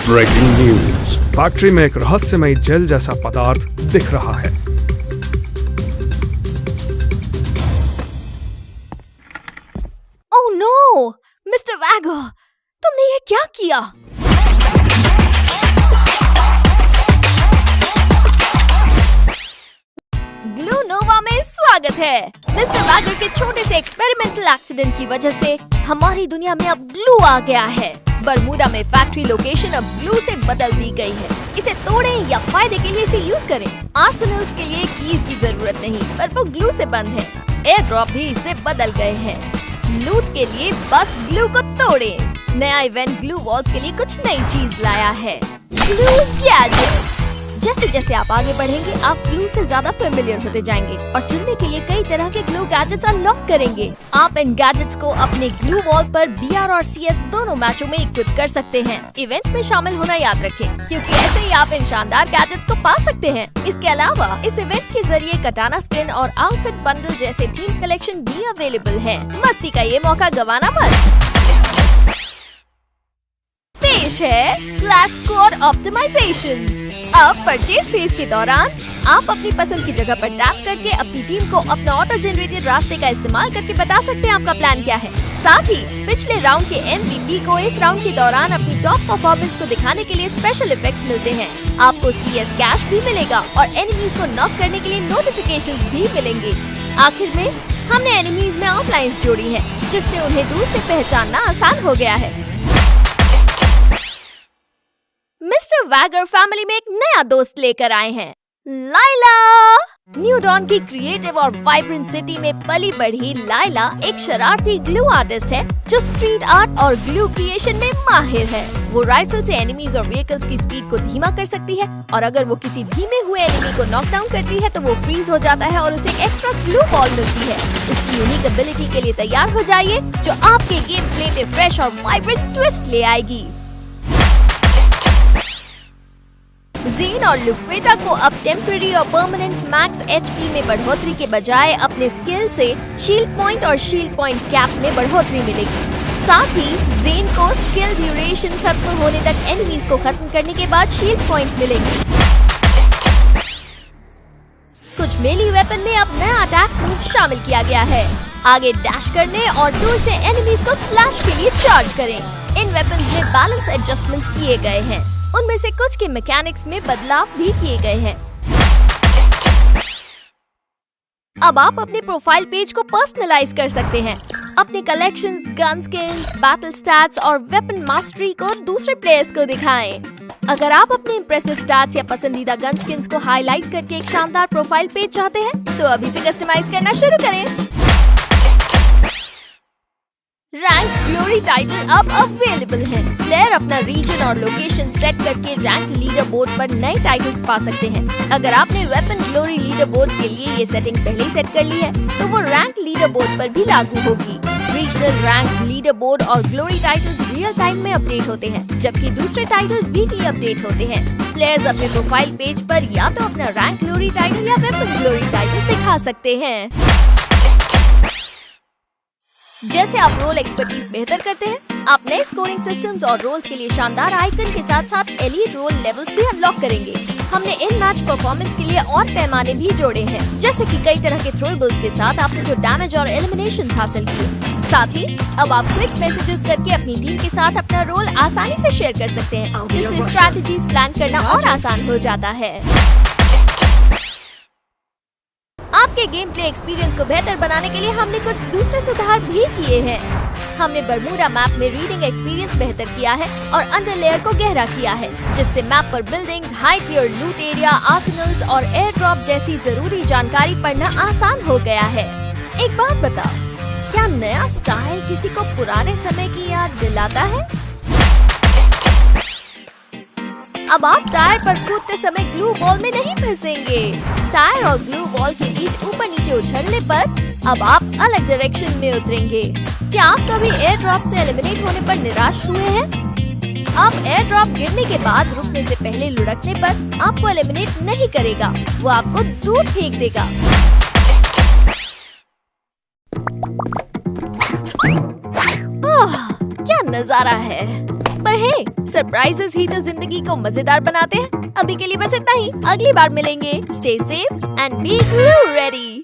Breaking news. Factory में एक रहस्यमय जेल जैसा पदार्थ दिख रहा है। ओह नो, मिस्टर वैगर, तुमने ये क्या किया? ग्लू नोवा में स्वागत है। मिस्टर वैगर के छोटे से एक्सपेरिमेंटल एक्सीडेंट की वजह से हमारी दुनिया में अब ग्लू आ गया है। बरमूडा में फैक्ट्री लोकेशन अब ग्लू से बदल दी गई है। इसे तोड़ें या फायदे के लिए इसे यूज करें। आर्सेनल्स के लिए कीज की जरूरत नहीं, पर वो ग्लू से बंद है। एयर ड्रॉप भी इससे बदल गए हैं। लूट के लिए बस ग्लू को तोड़ें। नया इवेंट ग्लू वॉल्स के लिए कुछ नई चीज लाया है, ग्लू गैजेट। जैसे जैसे आप आगे बढ़ेंगे, आप ग्लू से ज्यादा फेमिलियर होते जाएंगे और चुनने के लिए कई तरह के ग्लू गैजेट्स अनलॉक करेंगे। आप इन गैजेट्स को अपने ग्लू वॉल पर BR और CS दोनों मैचों में इक्विप कर सकते हैं। इवेंट्स में शामिल होना याद रखें, क्योंकि ऐसे ही आप इन शानदार गैजेट्स को पा सकते हैं। इसके अलावा इस इवेंट के जरिए कटाना स्किन और आउटफिट बंडल जैसे थीम कलेक्शन भी अवेलेबल है। मस्ती का ये मौका गंवाना मत। पेश है क्लैश स्क्वाड ऑप्टिमाइजेशन। अब परचेज फेज के दौरान आप अपनी पसंद की जगह पर टैप करके अपनी टीम को अपना ऑटो जनरेटेड रास्ते का इस्तेमाल करके बता सकते हैं आपका प्लान क्या है। साथ ही पिछले राउंड के MVP को इस राउंड के दौरान अपनी टॉप परफॉर्मेंस को दिखाने के लिए स्पेशल इफेक्ट्स मिलते हैं। आपको CS कैश भी मिलेगा और एनिमीज को नॉक करने के लिए नोटिफिकेशंस भी मिलेंगे। आखिर में हमने एनिमीज में आउटलाइंस जोड़ी है, जिससे उन्हें दूर से पहचानना आसान हो गया है। मिस्टर वैगर फैमिली में एक नया दोस्त लेकर आए हैं, लाइला। न्यू डॉन की क्रिएटिव और वाइब्रेंट सिटी में पली बढ़ी लाइला एक शरारती ग्लू आर्टिस्ट है, जो स्ट्रीट आर्ट और ग्लू क्रिएशन में माहिर है। वो राइफल से एनिमीज और व्हीकल्स की स्पीड को धीमा कर सकती है, और अगर वो किसी धीमे हुए एनिमी को नॉक डाउन करती है तो वो फ्रीज हो जाता है और उसे एक्स्ट्रा ग्लू बॉल मिलती है। इसकी यूनिक एबिलिटी के लिए तैयार हो जाइए, जो आपके गेम प्ले में फ्रेश और वाइब्रेंट ट्विस्ट ले आएगी। ज़ीन और लुक्वेटा को अब टेम्पररी और परमानेंट मैक्स HP में बढ़ोतरी के बजाय अपने स्किल से शील्ड पॉइंट और शील्ड पॉइंट कैप में बढ़ोतरी मिलेगी। साथ ही ज़ीन को स्किल ड्यूरेशन खत्म होने तक एनिमीज को खत्म करने के बाद शील्ड पॉइंट मिलेगी। कुछ मेली वेपन में अब नया अटैक मूव शामिल किया गया है। आगे डैश करने और दूर से एनिमीज को स्लैश के लिए चार्ज करें। इन वेपन्स में बैलेंस एडजस्टमेंट्स किए गए हैं। उनमें से कुछ के मैकेनिक्स में बदलाव भी किए गए हैं। अब आप अपने प्रोफाइल पेज को पर्सनलाइज कर सकते हैं। अपने collections, gun skins, battle stats और वेपन मास्टरी को दूसरे प्लेयर्स को दिखाएं। अगर आप अपने इंप्रेसिव स्टैट्स या पसंदीदा गन स्किन्स को हाईलाइट करके एक शानदार प्रोफाइल पेज चाहते हैं, तो अभी से कस्टमाइज करना शुरू करें। रैंक ग्लोरी टाइटल अब अवेलेबल है। प्लेयर अपना रीजन और लोकेशन सेट करके रैंक लीडर बोर्ड पर नए टाइटल्स पा सकते हैं। अगर आपने वेपन ग्लोरी लीडर बोर्ड के लिए ये सेटिंग पहले ही सेट कर ली है, तो वो रैंक लीडर बोर्ड पर भी लागू होगी। रीजनल रैंक लीडर बोर्ड और ग्लोरी टाइटल्स रियल टाइम में अपडेट होते हैं, जबकि दूसरे टाइटल वीकली अपडेट होते हैं। प्लेयर्स अपने प्रोफाइल पेज पर या तो अपना रैंक ग्लोरी टाइटल या वेपन ग्लोरी टाइटल दिखा सकते हैं। जैसे आप रोल एक्सपर्टीज बेहतर करते हैं, आप नए स्कोरिंग सिस्टम्स और रोल्स के लिए शानदार आइकन के साथ साथ एलीट रोल लेवल्स भी अनलॉक करेंगे। हमने इन मैच परफॉर्मेंस के लिए और पैमाने भी जोड़े हैं, जैसे कि कई तरह के थ्रोएबल्स के साथ आपने जो डैमेज और एलिमिनेशन हासिल किए। साथ ही अब आप क्विक मैसेजेस करके अपनी टीम के साथ अपना रोल आसानी से शेयर कर सकते हैं, जिससे स्ट्रैटेजीज प्लान करना और आसान हो जाता है। आपके गेम प्ले एक्सपीरियंस को बेहतर बनाने के लिए हमने कुछ दूसरे सुधार भी किए हैं। हमने बरमूडा मैप में रीडिंग एक्सपीरियंस बेहतर किया है और अंडर लेयर को गहरा किया है, जिससे मैप पर बिल्डिंग्स, हाई टियर लूट एरिया, आर्सेनल्स और एयर ड्रॉप जैसी जरूरी जानकारी पढ़ना आसान हो गया है। एक बात बताओ, क्या नया स्टाइल किसी को पुराने समय की याद दिलाता है? अब आप टायर पर कूदते समय ग्लू बॉल में नहीं फंसेंगे। टायर और ग्लू बॉल के बीच ऊपर नीचे उछलने पर अब आप अलग डायरेक्शन में उतरेंगे। क्या आप कभी एयर ड्रॉप से एलिमिनेट होने पर निराश हुए हैं? अब एयर ड्रॉप गिरने के बाद रुकने से पहले लुढ़कने पर आपको एलिमिनेट नहीं करेगा, वो आपको दूर फेंक देगा। क्या नजारा है। पर रहें। सरप्राइजेस ही तो जिंदगी को मजेदार बनाते हैं। अभी के लिए बस इतना ही, अगली बार मिलेंगे। Stay safe and be glue ready.